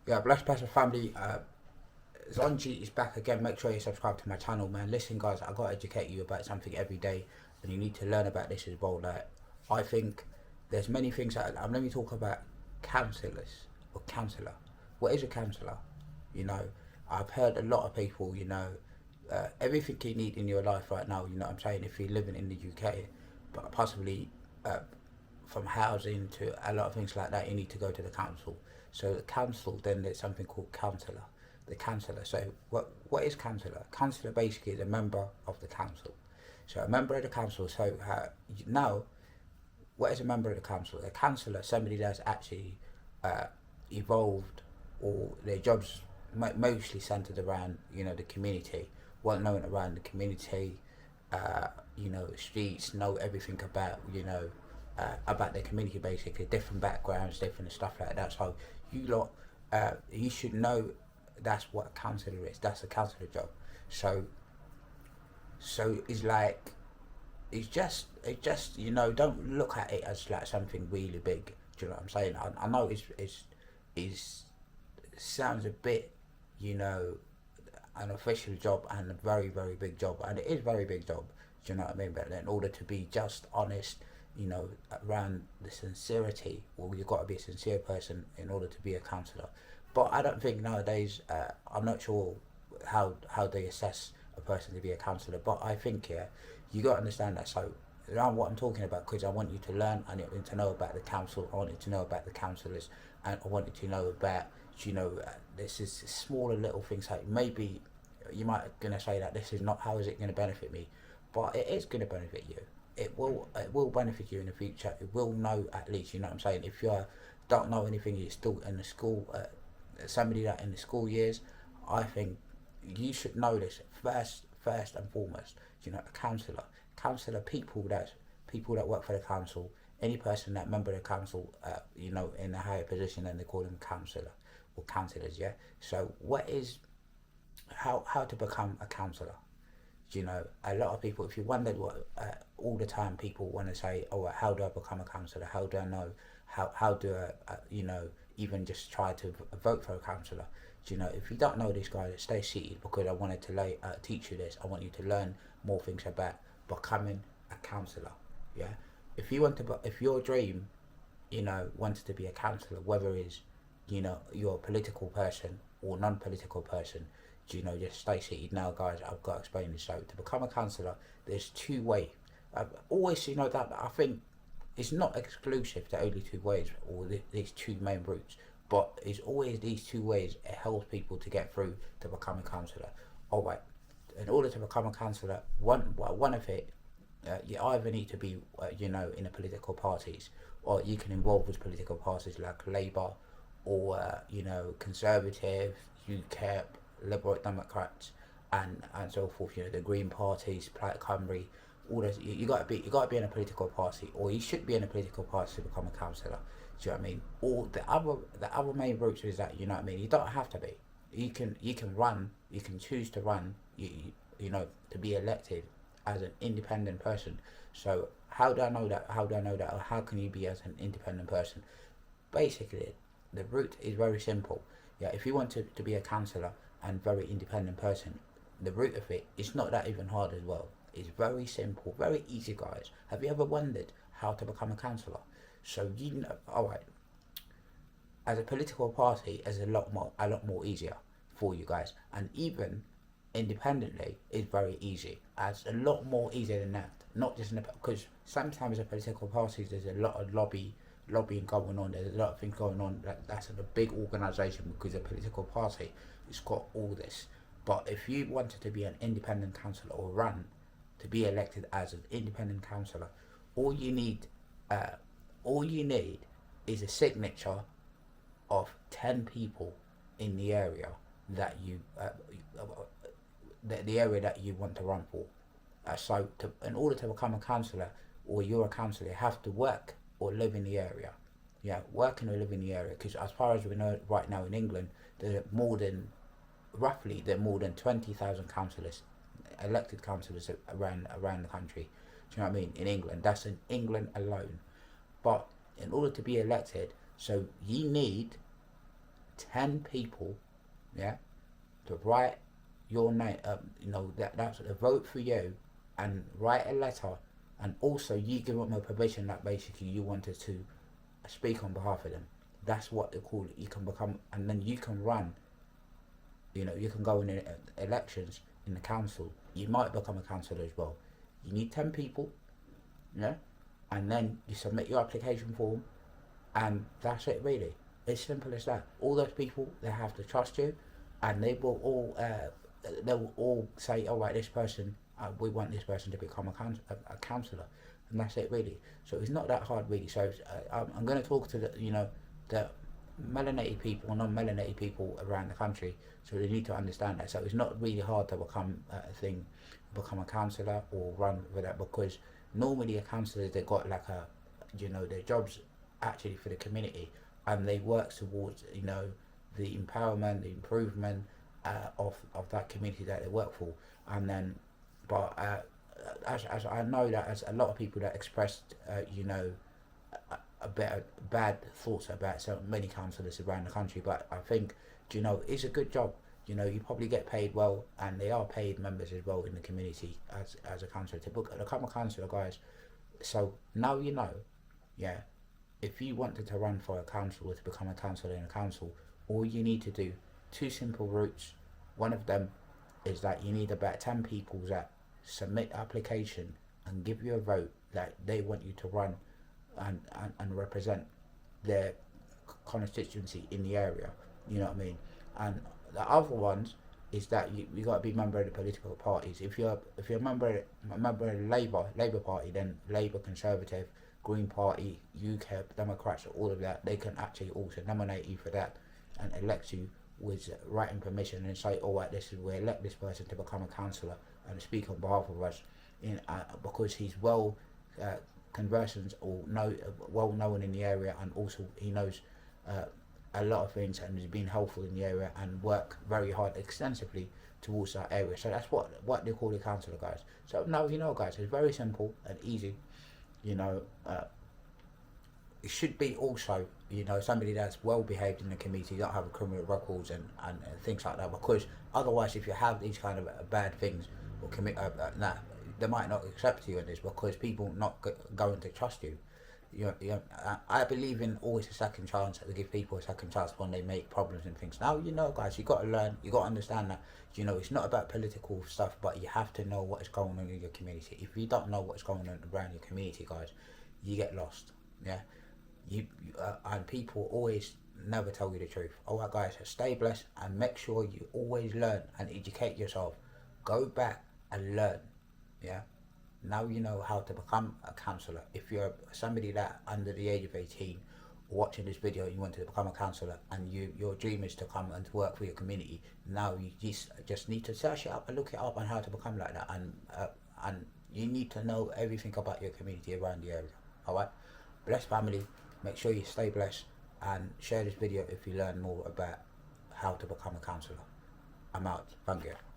Yeah, blessed person family. Zonji is back again. Make sure you subscribe to my channel, man. Listen, guys, I gotta educate you about something every day, and you need to learn about this as well. Like, I think there's many things that let me talk about counsellors or counsellor. What is a counsellor? You know, I've heard a lot of people. Everything you need in your life right now. You know what I'm saying? If you're living in the UK, but possibly uh, from housing to a lot of things like that, you need to go to the council. So the council, then there's something called councillor. The councillor. So what is councillor? Councillor basically is a member of the council. So a member of the council. So now, what is a member of the council? A councillor, somebody that's actually uh, evolved, or their jobs mostly centered around the community, well known around the community, streets, know everything about about their community, basically different backgrounds, different stuff like that. So you should know that's what a councillor is. That's a councillor job. So it's like it's just don't look at it as like something really big. Do you know what I'm saying? I know it's sounds a bit, you know, an official job and a very very big job, and it is a very big job. Do you know what I mean? But in order to be just honest, around the sincerity, well, you've got to be a sincere person in order to be a counsellor. But I don't think nowadays, I'm not sure how they assess a person to be a counsellor, but I think, yeah, you got to understand that. So around what I'm talking about, because I want you to learn, I want you to know about the council, I want you to know about the councillors, and I want you to know about, this is smaller little things. Like maybe you might gonna say that this is not, how is it going to benefit me, but it is going to benefit you. It will benefit you in the future. It will know, at least, you know what I'm saying. If you don't know anything, you're still in the school, somebody that in the school years, I think you should know this first and foremost. A councillor, people that work for the council, any person that member of the council, in a higher position, then they call them councillor or councillors. Yeah. So what is how to become a councillor? A lot of people, if you wondered what, all the time people want to say, oh, how do I become a councillor? How do I know? How do I, even just try to vote for a councillor? If you don't know this, guys, stay seated, because I wanted to teach you this. I want you to learn more things about becoming a councillor. Yeah. If your dream, wanted to be a councillor, whether it's, you're a political person or non-political person, just stay seated now, guys. I've got to explain this. So to become a councillor, there's two ways. I've always, that I think it's not exclusive to only two ways, or these two main routes, but it's always these two ways. It helps people to get through to become a councillor. All right. In order to become a councillor, one of it, you either need to be, in the political parties, or you can involve with political parties like Labour, or Conservative, UKIP, Liberal Democrats, and so forth. The Green parties, Plaid Cymru, all those. You got to be in a political party, or you should be in a political party to become a councillor. Do you know what I mean? Or the other main route is that, you know what I mean. You don't have to be. You can run. You can choose to run. To be elected as an independent person. So how do I know that? Or how can you be as an independent person? Basically, the route is very simple. Yeah, if you want to be a councillor and very independent person, the route of it is not that even hard as well. It's very simple, very easy, guys. Have you ever wondered how to become a councillor? So all right. As a political party, is a lot more easier for you guys, and even independently is very easy. It's a lot more easier than that. Not just because sometimes in political parties there's a lot of lobbying going on. There's a lot of things going on that's in a big organisation, because a political party has got all this. But if you wanted to be an independent councillor, or run to be elected as an independent councillor, all you need is a signature of 10 people in the area that the area that you want to run for. In order to become a councillor, or you're a councillor, you have to work or live in the area. Yeah, working or live in the area, because as far as we know right now in England, there are more than 20,000 councillors, elected councillors around the country. Do you know what I mean? In England, that's in England alone. But in order to be elected, so you need 10 people, yeah, to write your name, that's to vote for you, and write a letter, and also you give them a permission that basically you wanted to speak on behalf of them. That's what they call it. You can become, and then you can run. You can go in elections in the council. You might become a councillor as well. You need 10 people, yeah, and then you submit your application form, and that's it really. It's simple as that. All those people, they have to trust you, and they will all say, all right, this person, we want this person to become a councillor, and that's it really. So it's not that hard really. So I'm going to talk to the melanated people and non-melanated people around the country, so they need to understand that. So it's not really hard to become a councillor or run for that, because normally a councillor, they got like their jobs actually for the community, and they work towards the empowerment, the improvement of that community that they work for. And then, but as I know that as a lot of people that expressed a bit of bad thoughts about so many councillors around the country, but I think it's a good job. You probably get paid well, and they are paid members as well in the community as a councillor to become a councillor, guys. So now yeah. If you wanted to run for a council or to become a councillor in a council, all you need to do, 2 simple routes. One of them is that you need about 10 people that submit application and give you a vote that they want you to run and represent their constituency in the area. You know what I mean? And the other ones is that you got to be a member of the political parties. If you're a member of the Labour Party, then Labour, Conservative, Green Party, UKIP, Democrats, all of that, they can actually also nominate you for that and elect you with writing permission and say, all right, we elect this person to become a councillor and speak on behalf of us, because he's well conversant or well known in the area, and also he knows a lot of things and has been helpful in the area and work very hard extensively towards that area. So that's what they call the councillor, guys. So now guys, it's very simple and easy. It should be also somebody that's well behaved in the community, don't have criminal records and things like that, because otherwise if you have these kind of bad things or commit they might not accept you in this, because people not going to trust you. I believe in always a second chance, to give people a second chance when they make problems and things. Now guys, you got to learn, you got to understand that it's not about political stuff, but you have to know what is going on in your community. If you don't know what's going on around your community, guys, you get lost. Yeah, and people always never tell you the truth. Alright guys, stay blessed and make sure you always learn and educate yourself. Go back and learn. Yeah, now you know how to become a councillor. If you're somebody that under the age of 18 watching this video, you want to become a councillor, and your dream is to come and to work for your community, now you just need to search it up and look it up on how to become like that, and you need to know everything about your community around the area. Alright, blessed family, make sure you stay blessed and share this video if you learn more about how to become a councillor. I'm out. Thank you.